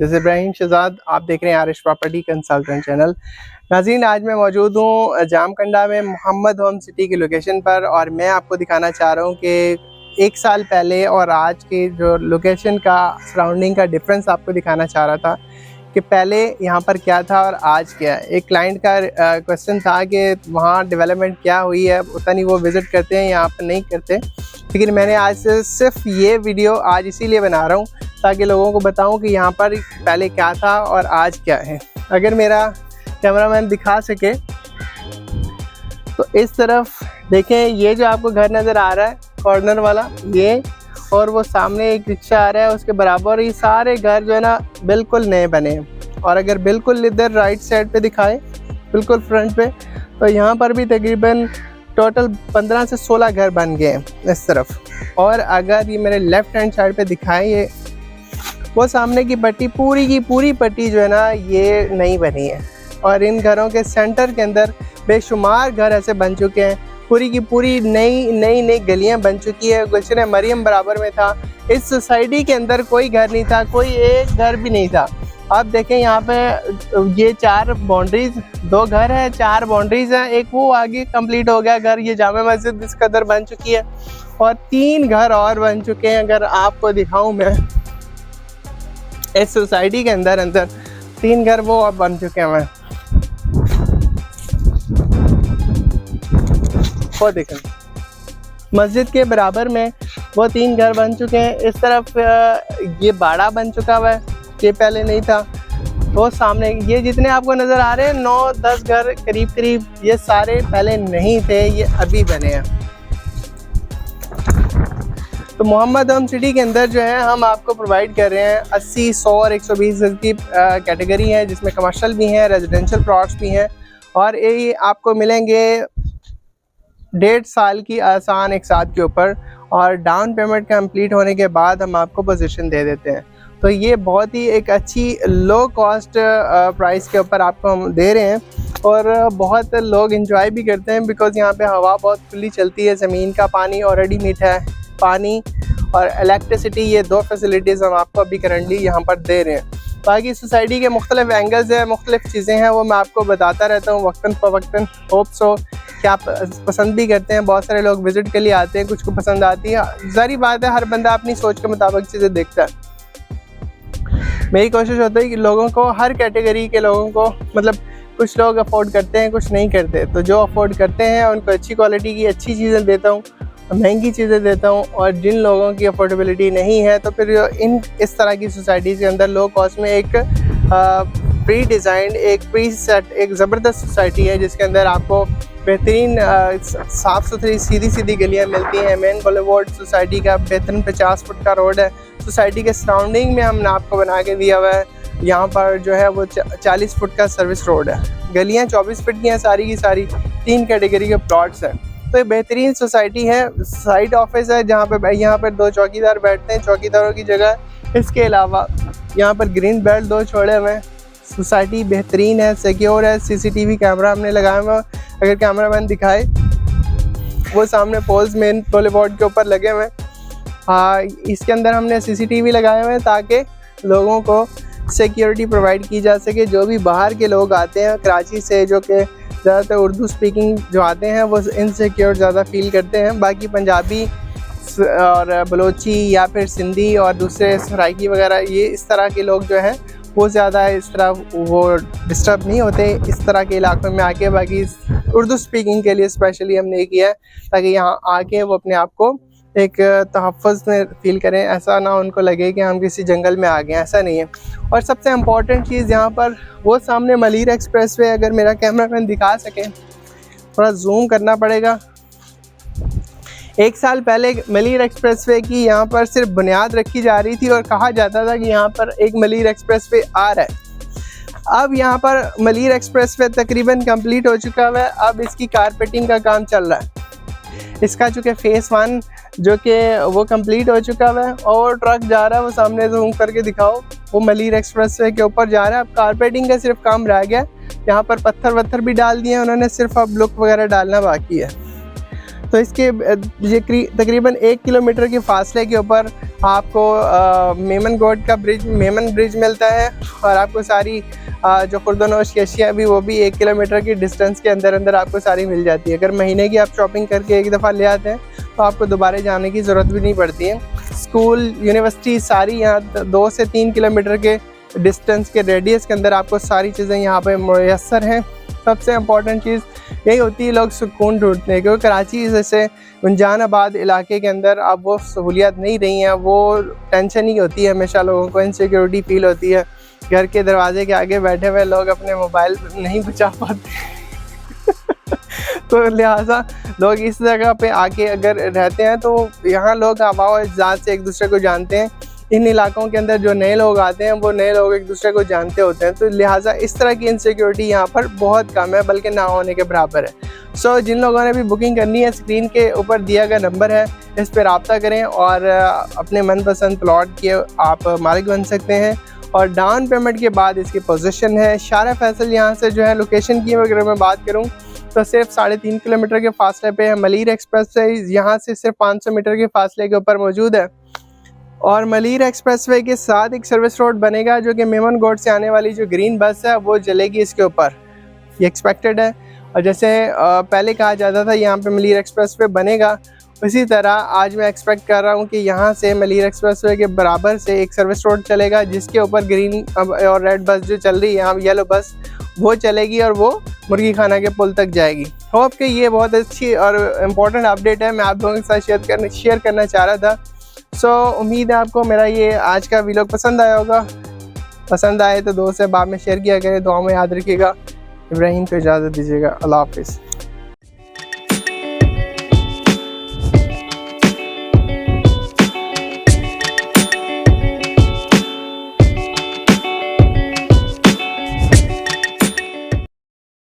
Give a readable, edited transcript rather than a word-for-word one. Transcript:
This is Ibrahim Shahzad, आप देख रहे हैं आरिश प्रॉपर्टी कंसल्टेंट चैनल। नाज़रीन, आज मैं मौजूद हूँ जामकंडा में मोहम्मद होम सिटी की लोकेशन पर, और मैं आपको दिखाना चाह रहा हूँ कि 1 साल पहले और आज के जो लोकेशन का सराउंडिंग का डिफरेंस आपको दिखाना चाह रहा था कि पहले यहाँ पर क्या था और आज क्या है। एक क्लाइंट का क्वेश्चन था कि वहाँ डेवलपमेंट क्या हुई है, पता नहीं वो विज़िट करते हैं यहाँ पर नहीं करते, लेकिन मैंने आज से सिर्फ ये वीडियो आज इसीलिए बना रहा हूँ ताकि लोगों को बताऊँ कि यहाँ पर पहले क्या था और आज क्या है। अगर मेरा कैमरामैन दिखा सके तो इस तरफ देखें, ये जो आपको घर नज़र आ रहा है कॉर्नर वाला, ये और वो सामने एक रिक्शा आ रहा है उसके बराबर, ये सारे घर जो है ना बिल्कुल नए बने हैं। और अगर बिल्कुल इधर राइट साइड पे दिखाएं, बिल्कुल फ्रंट पे, तो यहाँ पर भी तकरीबन टोटल 15 से 16 घर बन गए हैं इस तरफ। और अगर ये मेरे लेफ़्ट हैंड साइड पे दिखाएं, ये वो सामने की पट्टी, पूरी की पूरी पट्टी जो है ना ये नई बनी है। और इन घरों के सेंटर के अंदर बेशुमार घर ऐसे बन चुके हैं, पूरी की पूरी नई गलियां बन चुकी है। गुलशन मरियम बराबर में था। इस सोसाइटी के अंदर कोई घर नहीं था, कोई एक घर भी नहीं था। आप देखें यहाँ पे ये 4 बाउंड्रीज, 2 घर है, 4 बाउंड्रीज हैं, एक वो आगे कंप्लीट हो गया घर, ये जामा मस्जिद इस कदर बन चुकी है, और 3 घर और बन चुके हैं। अगर आपको दिखाऊं मैं, इस सोसाइटी के अंदर 3 घर वो अब बन चुके हैं। वो देखें, मस्जिद के बराबर में वो 3 घर बन चुके हैं। इस तरफ ये बाड़ा बन चुका हुआ है, ये पहले नहीं था। वो सामने ये जितने आपको नज़र आ रहे हैं 9-10 घर करीब, ये सारे पहले नहीं थे, ये अभी बने हैं। तो मोहम्मद होम सिटी के अंदर जो है हम आपको प्रोवाइड कर रहे हैं 80, 100 और 120 गज की कैटेगरी है, जिसमें कमर्शियल भी हैं, रेजिडेंशियल प्लॉट्स भी हैं, और ये आपको मिलेंगे 1.5 साल की आसान एक साथ के ऊपर, और डाउन पेमेंट कंप्लीट होने के बाद हम आपको पोजीशन दे देते हैं। तो ये बहुत ही एक अच्छी लो कॉस्ट प्राइस के ऊपर आपको हम दे रहे हैं, और बहुत लोग एंजॉय भी करते हैं बिकॉज़ यहाँ पे हवा बहुत खुली चलती है, ज़मीन का पानी ऑलरेडी मीठा है, पानी और इलेक्ट्रिसिटी, ये 2 फैसिलिटीज़ हम आपको अभी करंटली यहाँ पर दे रहे हैं। बाकी सोसाइटी के मुख्तलिफ एंगल्स हैं, मुख्तलिफ चीज़ें हैं, वो मैं आपको बताता रहता हूँ वक्तन फ़वक्तन। होप सो कि आप पसंद भी करते हैं। बहुत सारे लोग विज़िट के लिए आते हैं, कुछ को पसंद आती है, ज़ाहिर बात है हर बंदा अपनी सोच के मुताबिक चीज़ें देखता है। मेरी कोशिश होती है कि लोगों को, हर कैटेगरी के लोगों को, मतलब कुछ लोग अफोर्ड करते हैं, कुछ नहीं करते, तो जो अफोर्ड करते हैं उनको अच्छी क्वालिटी की अच्छी चीज़ें देता हूँ, महंगी चीज़ें देता हूँ। और जिन लोगों की अफोर्डेबिलिटी नहीं है तो फिर इस तरह की सोसाइटीज़ के अंदर लो कॉस्ट में एक प्री डिज़ाइंड, एक प्री सेट, एक ज़बरदस्त सोसाइटी है जिसके अंदर आपको बेहतरीन साफ़ सुथरी सीधी गलियाँ मिलती हैं। मेन बॉलीवुड सोसाइटी का बेहतरीन 50 फुट का रोड है। सोसाइटी के सराउंडिंग में हमने आपको बना के दिया हुआ है। यहाँ पर जो है वो 40 फुट का सर्विस रोड है। गलियाँ 24 फुट की हैं सारी की सारी, 3 कैटेगरी के प्लॉट्स हैं। तो ये बेहतरीन सोसाइटी है। साइड ऑफिस है जहाँ पर 2 चौकीदार बैठते हैं, चौकीदारों की जगह। इसके अलावा यहाँ पर ग्रीन बेल्ट 2 छोड़े हुए हैं। सोसाइटी बेहतरीन है, सिक्योर है, CCTV कैमरा हमने लगाया हुआ। अगर कैमरामैन दिखाए, वो सामने पोल्स मेन बॉलीवुड के ऊपर लगे हुए हैं। इसके अंदर हमने CCTV लगाए हुए हैं ताकि लोगों को सिक्योरिटी प्रोवाइड की जा सके। जो भी बाहर के लोग आते हैं कराची से, जो कि ज़्यादातर उर्दू स्पीकिंग जो आते हैं, वो इनसिक्योर ज़्यादा फील करते हैं। बाकी पंजाबी और बलोची या फिर सिंधी और दूसरे सराइकी वगैरह, ये इस तरह के लोग जो हैं वो ज़्यादा इस तरह वो डिस्टर्ब नहीं होते इस तरह के इलाकों में आके। बाकी उर्दू स्पीकिंग के लिए स्पेशली हमने ये किया है ताकि यहाँ आके वो अपने आप को एक तहफ़्फ़ुज़ में फ़ील करें, ऐसा ना उनको लगे कि हम किसी जंगल में आ गए, ऐसा नहीं है। और सबसे इम्पॉर्टेंट चीज़ यहाँ पर वो सामने मलीर एक्सप्रेसवे, अगर मेरा कैमरामैन दिखा सके, थोड़ा जूम करना पड़ेगा। 1 साल पहले मलीर एक्सप्रेसवे की यहाँ पर सिर्फ बुनियाद रखी जा रही थी और कहा जाता था कि यहाँ पर एक मलीर एक्सप्रेसवे आ रहा है। अब यहाँ पर मलीर एक्सप्रेसवे तकरीबन कंप्लीट हो चुका है। अब इसकी कारपेटिंग का काम चल रहा है। इसका चूँकि फ़ेज़ 1 जो कि वो कंप्लीट हो चुका है, और ट्रक जा रहा है, वो सामने जूम करके दिखाओ, वो मलीर एक्सप्रेसवे के ऊपर जा रहा है। अब कारपेटिंग का सिर्फ काम रह गया। यहाँ पर पत्थर वत्थर भी डाल दिए हैं उन्होंने, सिर्फ अब लुक वगैरह डालना बाकी है। तो इसके ये तकरीबन 1 किलोमीटर के फासले के ऊपर आपको मेमन ब्रिज मिलता है, और आपको सारी जो खुर्दनोश की अशिया भी वो भी 1 किलोमीटर की डिस्टेंस के अंदर अंदर आपको सारी मिल जाती है। अगर महीने की आप शॉपिंग करके एक दफ़ा ले आते हैं तो आपको दोबारा जाने की ज़रूरत भी नहीं पड़ती है। स्कूल, यूनिवर्सिटी सारी यहाँ 2 से 3 किलोमीटर के डिस्टेंस के रेडियस के अंदर आपको सारी चीज़ें यहाँ पे मुयस्सर हैं। सबसे इम्पॉर्टेंट चीज़ यही होती है, लोग सुकून ढूंढते हैं, क्योंकि कराची जैसे जहानाबाद इलाके के अंदर अब वो सहूलियात नहीं रही हैं। वो टेंशन ही होती है हमेशा, लोगों को इनसिक्योरिटी फील होती है। घर के दरवाजे के आगे बैठे हुए लोग अपने मोबाइल नहीं बचा पाते तो लिहाजा लोग इस जगह पे आके अगर रहते हैं तो यहाँ लोग हवा इज्जात से एक दूसरे को जानते हैं। इन इलाकों के अंदर जो नए लोग आते हैं वो नए लोग एक दूसरे को जानते होते हैं, तो लिहाजा इस तरह की इनसिक्योरिटी यहाँ पर बहुत कम है, बल्कि ना होने के बराबर है। सो जिन लोगों ने भी बुकिंग करनी है, स्क्रीन के ऊपर दिया गया नंबर है, इस पर रब्ता करें और अपने मनपसंद प्लॉट के आप मालिक बन सकते हैं। और डाउन पेमेंट के बाद इसकी पोजीशन है शारा फैसल। यहाँ से जो है लोकेशन की अगर मैं बात करूँ तो सिर्फ 3.5 किलोमीटर के फासले पे है। मलीर एक्सप्रेसवे यहाँ से सिर्फ 500 मीटर के फासले के ऊपर मौजूद है, और मलीर एक्सप्रेसवे के साथ एक सर्विस रोड बनेगा जो कि मेमन गोड से आने वाली जो ग्रीन बस है वो चलेगी इसके ऊपर, ये एक्सपेक्टेड है। और जैसे पहले कहा जाता था यहाँ पे मलीर एक्सप्रेसवे बनेगा, उसी तरह आज मैं एक्सपेक्ट कर रहा हूँ कि यहाँ से मलीर एक्सप्रेसवे के बराबर से एक सर्विस रोड चलेगा जिसके ऊपर ग्रीन और रेड बस जो चल रही है यहाँ, येलो बस वो चलेगी और वो मुर्गी खाना के पुल तक जाएगी। होप कि ये बहुत अच्छी और इम्पोर्टेंट अपडेट है, मैं आप लोगों के साथ शेयर करना चाह रहा था। सो उम्मीद है आपको मेरा ये आज का वीडियो पसंद आया होगा। पसंद आए तो दोस्त से बाद में शेयर किया करें, दुआ में याद रखिएगा। इब्राहिम को इजाज़त दीजिएगा। अल्लाह हाफिज़।